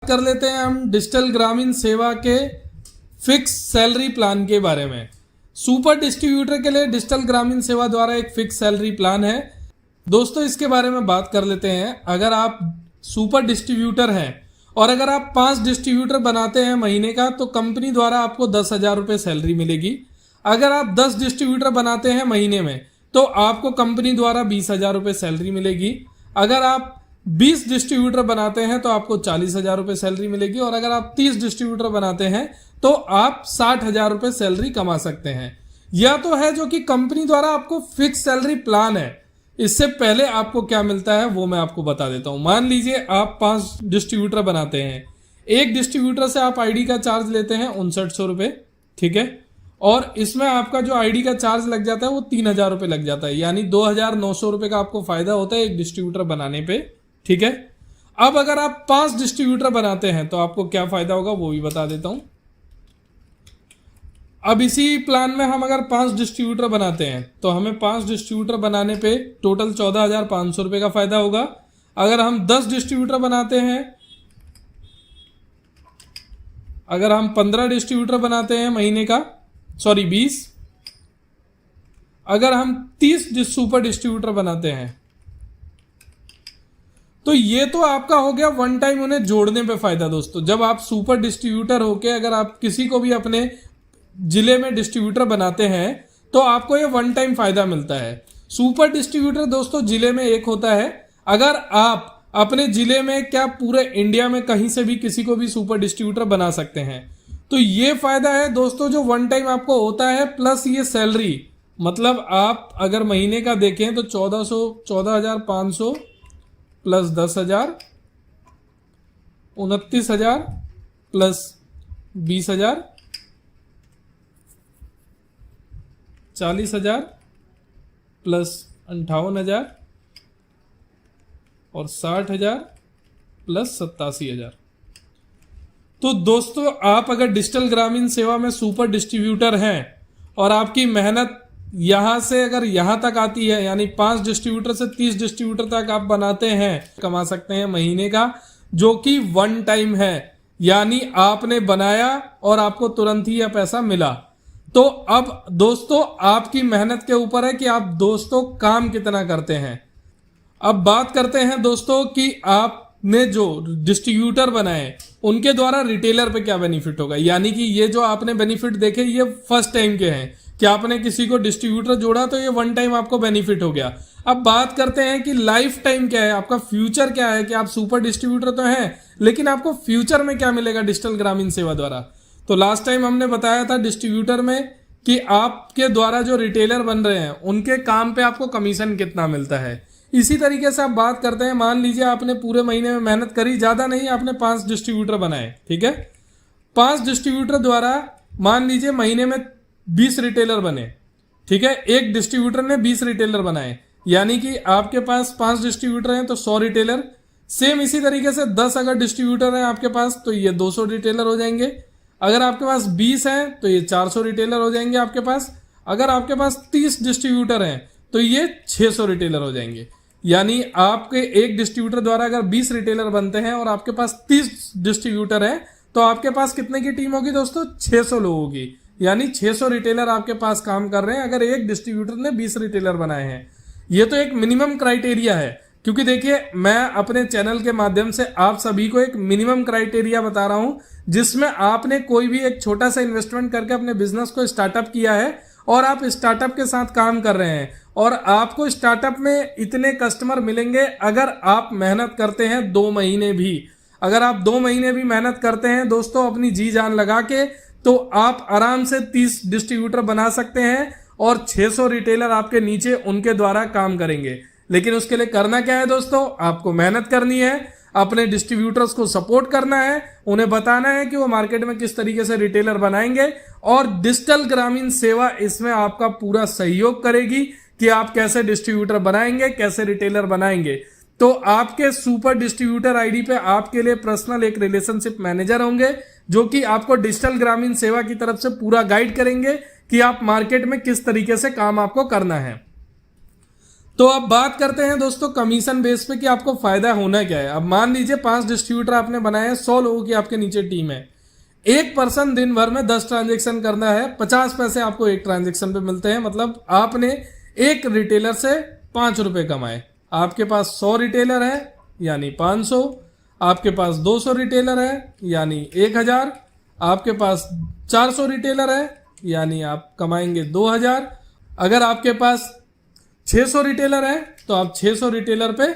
कर लेते हैं हम डिजिटल ग्रामीण सेवा के फिक्स सैलरी प्लान के बारे में। सुपर डिस्ट्रीब्यूटर के लिए डिजिटल ग्रामीण सेवा द्वारा एक फिक्स सैलरी प्लान है। दोस्तों इसके बारे में बात कर लेते हैं। अगर आप सुपर डिस्ट्रीब्यूटर हैं और अगर आप 5 डिस्ट्रीब्यूटर बनाते हैं महीने का तो कंपनी द्वारा आपको 10,000 रुपये सैलरी मिलेगी। अगर आप 10 डिस्ट्रीब्यूटर बनाते हैं महीने में तो आपको कंपनी द्वारा 20,000 रुपये सैलरी मिलेगी। अगर आप 20 डिस्ट्रीब्यूटर बनाते हैं तो आपको 40,000 रुपये सैलरी मिलेगी और अगर आप 30 डिस्ट्रीब्यूटर बनाते हैं तो आप 60,000 रुपये सैलरी कमा सकते हैं। यह तो है जो कि कंपनी द्वारा आपको फिक्स सैलरी प्लान है। इससे पहले आपको क्या मिलता है वो मैं आपको बता देता हूं। मान लीजिए आप 5 डिस्ट्रीब्यूटर बनाते हैं, एक डिस्ट्रीब्यूटर से आप आईडी का चार्ज लेते हैं 5900 रुपये, ठीक है, और इसमें आपका जो आईडी का चार्ज लग जाता है वो 3,000 रुपये लग जाता है, यानी 2,900 रुपये का आपको फायदा होता है एक डिस्ट्रीब्यूटर बनाने पे, ठीक है। अब अगर आप 5 डिस्ट्रीब्यूटर बनाते हैं तो आपको क्या फायदा होगा वो भी बता देता हूं। अब इसी प्लान में हम अगर 5 डिस्ट्रीब्यूटर बनाते हैं तो हमें 5 डिस्ट्रीब्यूटर बनाने पे टोटल 14,500 रुपये का फायदा होगा। अगर हम 10 डिस्ट्रीब्यूटर बनाते हैं, अगर हम 15 डिस्ट्रीब्यूटर बनाते हैं महीने का, 20, अगर हम 30 सुपर डिस्ट्रीब्यूटर बनाते हैं तो ये तो आपका हो गया वन टाइम उन्हें जोड़ने पे फायदा। दोस्तों जब आप सुपर डिस्ट्रीब्यूटर होके अगर आप किसी को भी अपने जिले में डिस्ट्रीब्यूटर बनाते हैं तो आपको ये वन टाइम फायदा मिलता है। सुपर डिस्ट्रीब्यूटर दोस्तों जिले में एक होता है। अगर आप अपने जिले में क्या पूरे इंडिया में कहीं से भी किसी को भी सुपर डिस्ट्रीब्यूटर बना सकते हैं तो ये फायदा है दोस्तों जो वन टाइम आपको होता है, प्लस ये सैलरी। मतलब आप अगर महीने का देखें तो 14,500 प्लस 10,000 29,000 प्लस 20,000 40,000 प्लस 58,000 और 60,000 प्लस 87,000। तो दोस्तों आप अगर डिजिटल ग्रामीण सेवा में सुपर डिस्ट्रीब्यूटर हैं और आपकी मेहनत यहां से अगर यहां तक आती है, यानी 5 डिस्ट्रीब्यूटर से 30 डिस्ट्रीब्यूटर तक आप बनाते हैं, कमा सकते हैं महीने का, जो कि वन टाइम है, यानी आपने बनाया और आपको तुरंत ही यह पैसा मिला। तो अब दोस्तों आपकी मेहनत के ऊपर है कि आप दोस्तों काम कितना करते हैं। अब बात करते हैं दोस्तों कि आपने जो डिस्ट्रीब्यूटर बनाए उनके द्वारा रिटेलर पे क्या बेनिफिट होगा। यानी कि ये जो आपने बेनिफिट देखे ये फर्स्ट टाइम के हैं कि आपने किसी को डिस्ट्रीब्यूटर जोड़ा तो ये वन टाइम आपको बेनिफिट हो गया। अब बात करते हैं कि लाइफ टाइम क्या है, आपका फ्यूचर क्या है, कि आप सुपर डिस्ट्रीब्यूटर तो हैं लेकिन आपको फ्यूचर में क्या मिलेगा डिजिटल ग्रामीण सेवा द्वारा। तो लास्ट टाइम हमने बताया था डिस्ट्रीब्यूटर में कि आपके द्वारा जो रिटेलर बन रहे हैं उनके काम पे आपको कमीशन कितना मिलता है। इसी तरीके से आप बात करते हैं, मान लीजिए आपने पूरे महीने में मेहनत करी, ज्यादा नहीं, आपने 5 डिस्ट्रीब्यूटर बनाए, ठीक है। 5 डिस्ट्रीब्यूटर द्वारा मान लीजिए महीने में 20 रिटेलर बने, ठीक है। एक डिस्ट्रीब्यूटर ने 20 रिटेलर बनाए, यानी कि आपके पास 5 डिस्ट्रीब्यूटर हैं तो 100 रिटेलर। सेम इसी तरीके से 10 अगर डिस्ट्रीब्यूटर हैं आपके पास तो ये 200 रिटेलर हो जाएंगे। अगर आपके पास 20 हैं तो ये 400 रिटेलर हो जाएंगे आपके पास। अगर आपके पास 30 डिस्ट्रीब्यूटर हैं तो ये 600 रिटेलर हो जाएंगे। यानी आपके एक डिस्ट्रीब्यूटर द्वारा अगर 20 रिटेलर बनते हैं और आपके पास 30 डिस्ट्रीब्यूटर हैं तो आपके पास कितने की टीम होगी दोस्तों, 600 लोगों की। यानी 600 रिटेलर आपके पास काम कर रहे हैं अगर एक डिस्ट्रीब्यूटर ने 20 रिटेलर बनाए हैं। ये तो एक मिनिमम क्राइटेरिया है, क्योंकि देखिए मैं अपने चैनल के माध्यम से आप सभी को एक मिनिमम क्राइटेरिया बता रहा हूं जिसमें आपने कोई भी एक छोटा सा इन्वेस्टमेंट करके अपने बिजनेस को स्टार्टअप किया है और आप स्टार्टअप के साथ काम कर रहे हैं और आपको स्टार्टअप में इतने कस्टमर मिलेंगे अगर आप मेहनत करते हैं 2 महीने भी। अगर आप 2 महीने भी मेहनत करते हैं दोस्तों अपनी जी जान लगा के, तो आप आराम से 30 डिस्ट्रीब्यूटर बना सकते हैं और 600 रिटेलर आपके नीचे उनके द्वारा काम करेंगे। लेकिन उसके लिए करना क्या है दोस्तों, आपको मेहनत करनी है, अपने डिस्ट्रीब्यूटर्स को सपोर्ट करना है, उन्हें बताना है कि वो मार्केट में किस तरीके से रिटेलर बनाएंगे और डिजिटल ग्रामीण सेवा इसमें आपका पूरा सहयोग करेगी कि आप कैसे डिस्ट्रीब्यूटर बनाएंगे, कैसे रिटेलर बनाएंगे। तो आपके सुपर डिस्ट्रीब्यूटर आईडी पे आपके लिए पर्सनल एक रिलेशनशिप मैनेजर होंगे जो कि आपको डिजिटल ग्रामीण सेवा की तरफ से पूरा गाइड करेंगे कि आप मार्केट में किस तरीके से काम आपको करना है। तो अब बात करते हैं दोस्तों कमीशन बेस पे कि आपको फायदा होना क्या है। अब मान लीजिए 5 डिस्ट्रीब्यूटर आपने बनाए हैं, 100 लोगों की आपके नीचे टीम है, एक पर्सन दिन भर में 10 ट्रांजेक्शन करना है, 50 पैसे आपको एक ट्रांजेक्शन पे मिलते हैं। मतलब आपने एक रिटेलर से 5 रुपए कमाए। आपके पास 100 रिटेलर है यानी 500, आपके पास 200 रिटेलर है यानी 1000, आपके पास 400 रिटेलर है यानी आप कमाएंगे 2000। अगर आपके पास 600 रिटेलर है तो आप 600 रिटेलर पे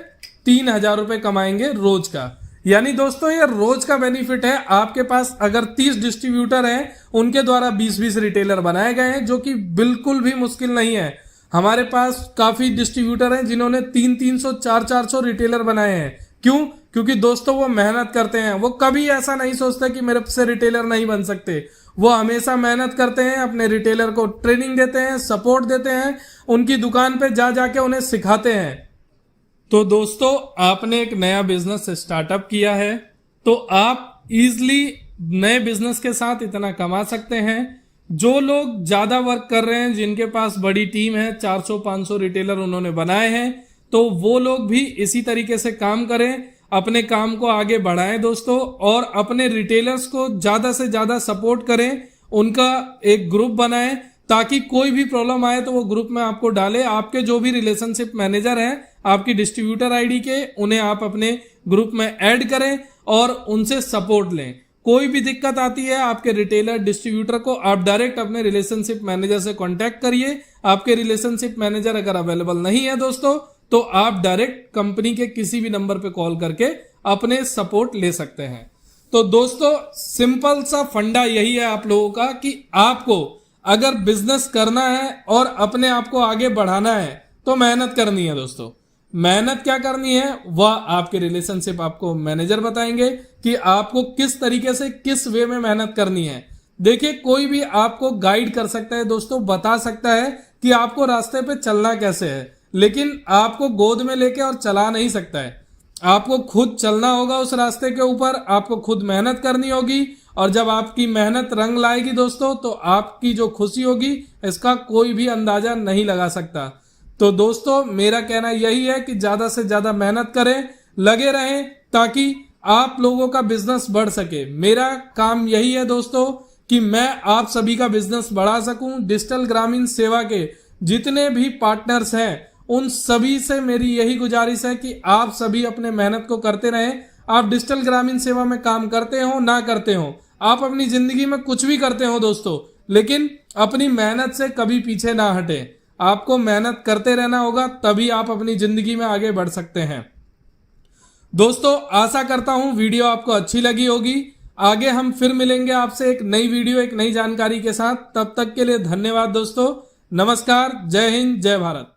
3000 रुपए कमाएंगे रोज का। यानी दोस्तों ये रोज का बेनिफिट है। आपके पास अगर 30 डिस्ट्रीब्यूटर हैं, उनके द्वारा 20-20 रिटेलर बनाए गए हैं, जो कि बिल्कुल भी मुश्किल नहीं है। हमारे पास काफी डिस्ट्रीब्यूटर हैं जिन्होंने 300-300, 400-400 रिटेलर बनाए हैं। क्यों? क्योंकि दोस्तों वो मेहनत करते हैं। वो कभी ऐसा नहीं सोचते कि मेरे से रिटेलर नहीं बन सकते। वो हमेशा मेहनत करते हैं, अपने रिटेलर को ट्रेनिंग देते हैं, सपोर्ट देते हैं, उनकी दुकान पे जा जाके उन्हें सिखाते हैं। तो दोस्तों आपने एक नया बिजनेस स्टार्टअप किया है तो आप इजीली नए बिजनेस के साथ इतना कमा सकते हैं। जो लोग ज्यादा वर्क कर रहे हैं, जिनके पास बड़ी टीम है, 400-500 रिटेलर उन्होंने बनाए हैं, तो वो लोग भी इसी तरीके से काम करें, अपने काम को आगे बढ़ाएं दोस्तों, और अपने रिटेलर्स को ज्यादा से ज्यादा सपोर्ट करें, उनका एक ग्रुप बनाएं ताकि कोई भी प्रॉब्लम आए तो वो ग्रुप में आपको डाले। आपके जो भी रिलेशनशिप मैनेजर हैं आपकी डिस्ट्रीब्यूटर आईडी के, उन्हें आप अपने ग्रुप में ऐड करें और उनसे सपोर्ट लें। कोई भी दिक्कत आती है आपके रिटेलर डिस्ट्रीब्यूटर को, आप डायरेक्ट अपने रिलेशनशिप मैनेजर से कांटेक्ट करिए। आपके रिलेशनशिप मैनेजर अगर अवेलेबल नहीं है दोस्तों तो आप डायरेक्ट कंपनी के किसी भी नंबर पे कॉल करके अपने सपोर्ट ले सकते हैं। तो दोस्तों सिंपल सा फंडा यही है आप लोगों का कि आपको अगर बिजनेस करना है और अपने आप को आगे बढ़ाना है तो मेहनत करनी है दोस्तों। मेहनत क्या करनी है वह आपके रिलेशनशिप आपको मैनेजर बताएंगे कि आपको किस तरीके से किस वे में मेहनत करनी है। देखिए कोई भी आपको गाइड कर सकता है दोस्तों, बता सकता है कि आपको रास्ते पे चलना कैसे है, लेकिन आपको गोद में लेके और चला नहीं सकता है। आपको खुद चलना होगा उस रास्ते के ऊपर, आपको खुद मेहनत करनी होगी, और जब आपकी मेहनत रंग लाएगी दोस्तों तो आपकी जो खुशी होगी इसका कोई भी अंदाजा नहीं लगा सकता। तो दोस्तों मेरा कहना यही है कि ज्यादा से ज्यादा मेहनत करें, लगे रहें, ताकि आप लोगों का बिजनेस बढ़ सके। मेरा काम यही है दोस्तों कि मैं आप सभी का बिजनेस बढ़ा सकूं। डिजिटल ग्रामीण सेवा के जितने भी पार्टनर्स हैं उन सभी से मेरी यही गुजारिश है कि आप सभी अपने मेहनत को करते रहें। आप डिजिटल ग्रामीण सेवा में काम करते हो ना करते हो, आप अपनी जिंदगी में कुछ भी करते हो दोस्तों, लेकिन अपनी मेहनत से कभी पीछे ना हटे। आपको मेहनत करते रहना होगा, तभी आप अपनी जिंदगी में आगे बढ़ सकते हैं। दोस्तों आशा करता हूं वीडियो आपको अच्छी लगी होगी। आगे हम फिर मिलेंगे आपसे एक नई वीडियो, एक नई जानकारी के साथ। तब तक के लिए धन्यवाद दोस्तों। नमस्कार, जय हिंद, जय भारत।